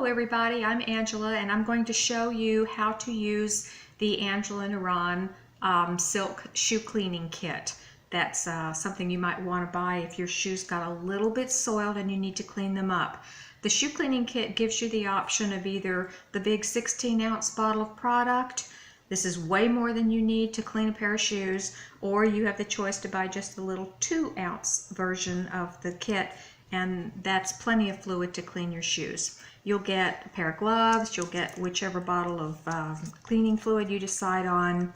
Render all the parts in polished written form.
Hello everybody, I'm Angela and I'm going to show you how to use the Angela Nuran silk shoe cleaning kit. That's something you might want to buy if your shoes got a little bit soiled and you need to clean them up. The shoe cleaning kit gives you the option of either the big 16-ounce bottle of product. This is way more than you need to clean a pair of shoes, or you have the choice to buy just the little 2-ounce version of the kit, and that's plenty of fluid to clean your shoes. You'll get a pair of gloves, you'll get whichever bottle of cleaning fluid you decide on,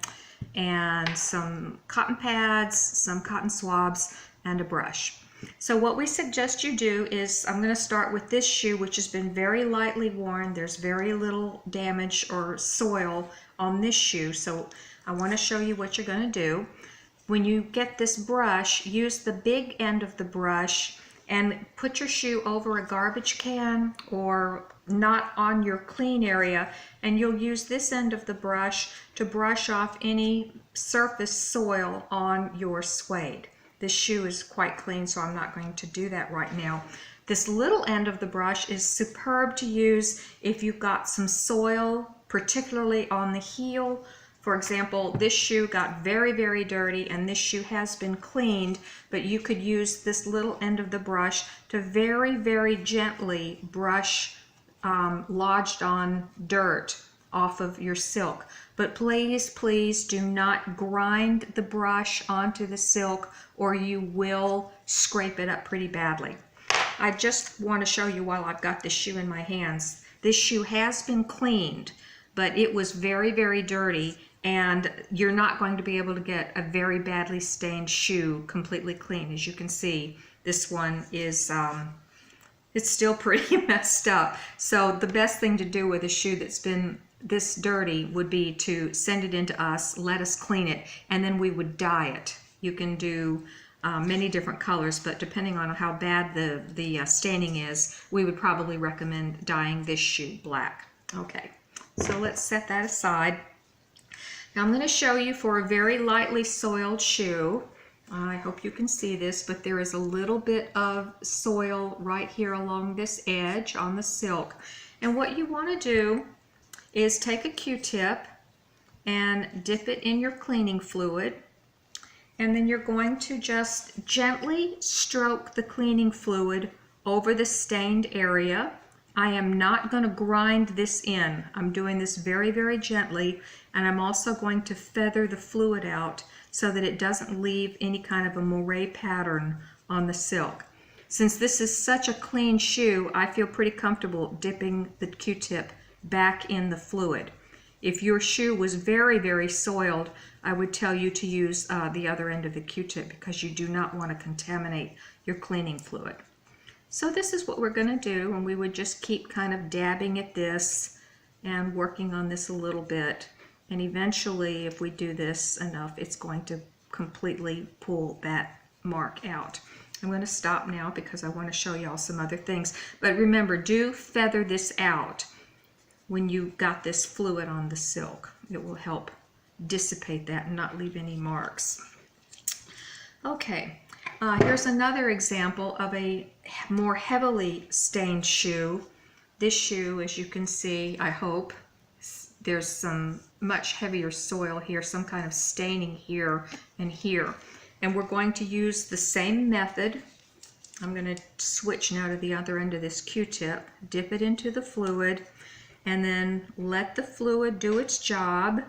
and some cotton pads, some cotton swabs, and a brush. So what we suggest you do is, I'm going to start with this shoe, which has been very lightly worn. There's very little damage or soil on this shoe, so I want to show you what you're going to do. When you get this brush, use the big end of the brush and put your shoe over a garbage can or not on your clean area, and you'll use this end of the brush to brush off any surface soil on your suede. This shoe is quite clean, so I'm not going to do that right now. This little end of the brush is superb to use if you've got some soil, particularly on the heel. For example, this shoe got very, very dirty, and this shoe has been cleaned, but you could use this little end of the brush to very, very gently brush lodged on dirt off of your silk. But please, please do not grind the brush onto the silk, or you will scrape it up pretty badly. I just want to show you while I've got this shoe in my hands. This shoe has been cleaned, but it was very, very dirty, and you're not going to be able to get a very badly stained shoe completely clean. As you can see, this one is it's still pretty messed up. So the best thing to do with a shoe that's been this dirty would be to send it in to us, let us clean it, and then we would dye it. You can do many different colors, but depending on how bad the staining is, we would probably recommend dyeing this shoe black. Okay, so let's set that aside. Now I'm going to show you for a very lightly soiled shoe. I hope you can see this, but there is a little bit of soil right here along this edge on the silk. And what you want to do is take a Q-tip and dip it in your cleaning fluid, and then you're going to just gently stroke the cleaning fluid over the stained area. I am not going to grind this in. I'm doing this very, very gently, and I'm also going to feather the fluid out so that it doesn't leave any kind of a moire pattern on the silk. Since this is such a clean shoe, I feel pretty comfortable dipping the Q-tip back in the fluid. If your shoe was very, very soiled, I would tell you to use the other end of the Q-tip, because you do not want to contaminate your cleaning fluid. So this is what we're going to do, and we would just keep kind of dabbing at this and working on this a little bit. And eventually, if we do this enough, it's going to completely pull that mark out. I'm going to stop now because I want to show y'all some other things. But remember, do feather this out when you got this fluid on the silk. It will help dissipate that and not leave any marks. Okay, here's another example of a more heavily stained shoe. This shoe, as you can see, I hope, there's some much heavier soil here, some kind of staining here and here. And we're going to use the same method. I'm going to switch now to the other end of this Q-tip, dip it into the fluid, and then let the fluid do its job.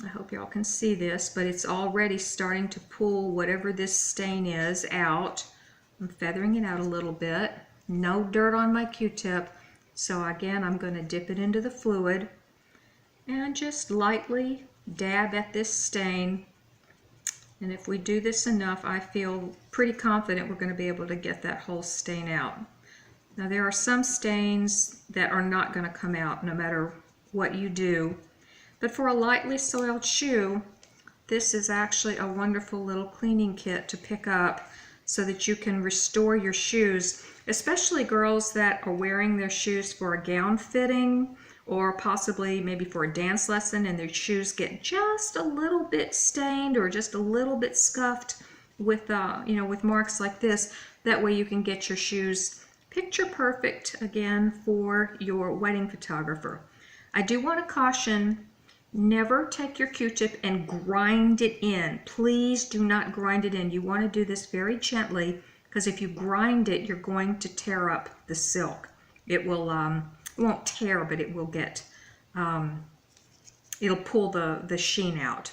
I hope y'all can see this, but it's already starting to pull whatever this stain is out. I'm feathering it out a little bit. No dirt on my Q-tip. So again, I'm going to dip it into the fluid and just lightly dab at this stain. And if we do this enough, I feel pretty confident we're going to be able to get that whole stain out. Now there are some stains that are not going to come out no matter what you do. But for a lightly soiled shoe, this is actually a wonderful little cleaning kit to pick up so that you can restore your shoes, especially girls that are wearing their shoes for a gown fitting, or possibly maybe for a dance lesson, and their shoes get just a little bit stained or just a little bit scuffed with with marks like this. That way you can get your shoes picture perfect again for your wedding photographer. I do want to caution, never take your Q-tip and grind it in. Please do not grind it in. You want to do this very gently, because if you grind it, you're going to tear up the silk. It will, it won't tear, but it will get, it'll pull the sheen out.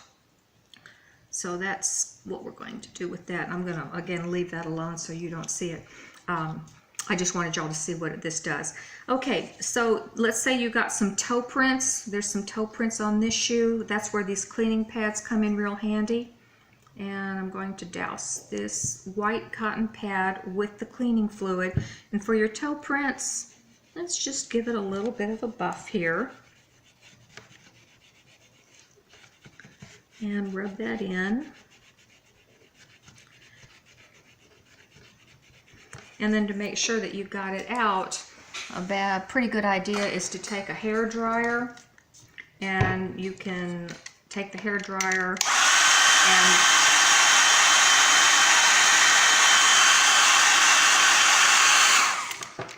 So that's what we're going to do with that. I'm going to, again, leave that alone so you don't see it. I just wanted y'all to see what this does. Okay, so let's say you got some toe prints. There's some toe prints on this shoe. That's where these cleaning pads come in real handy. And I'm going to douse this white cotton pad with the cleaning fluid. And for your toe prints, let's just give it a little bit of a buff here. And rub that in. And then to make sure that you've got it out, a pretty good idea is to take a hair dryer, and you can take the hair dryer and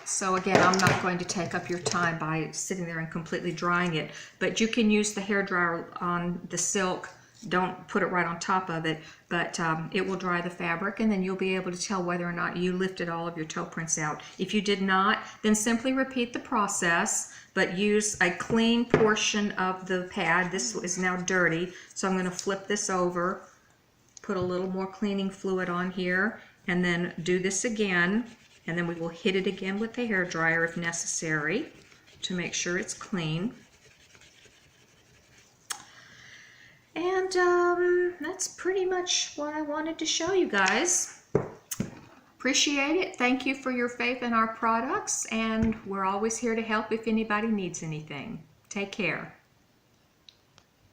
so again, I'm not going to take up your time by sitting there and completely drying it, but you can use the hair dryer on the silk. Don't put it right on top of it, but it will dry the fabric, and then you'll be able to tell whether or not you lifted all of your toe prints out. If you did not, then simply repeat the process, but use a clean portion of the pad. This is now dirty, so I'm going to flip this over, put a little more cleaning fluid on here, and then do this again, and then we will hit it again with the hair dryer if necessary to make sure it's clean. And that's pretty much what I wanted to show you guys. Appreciate it. Thank you for your faith in our products, and we're always here to help if anybody needs anything. Take care.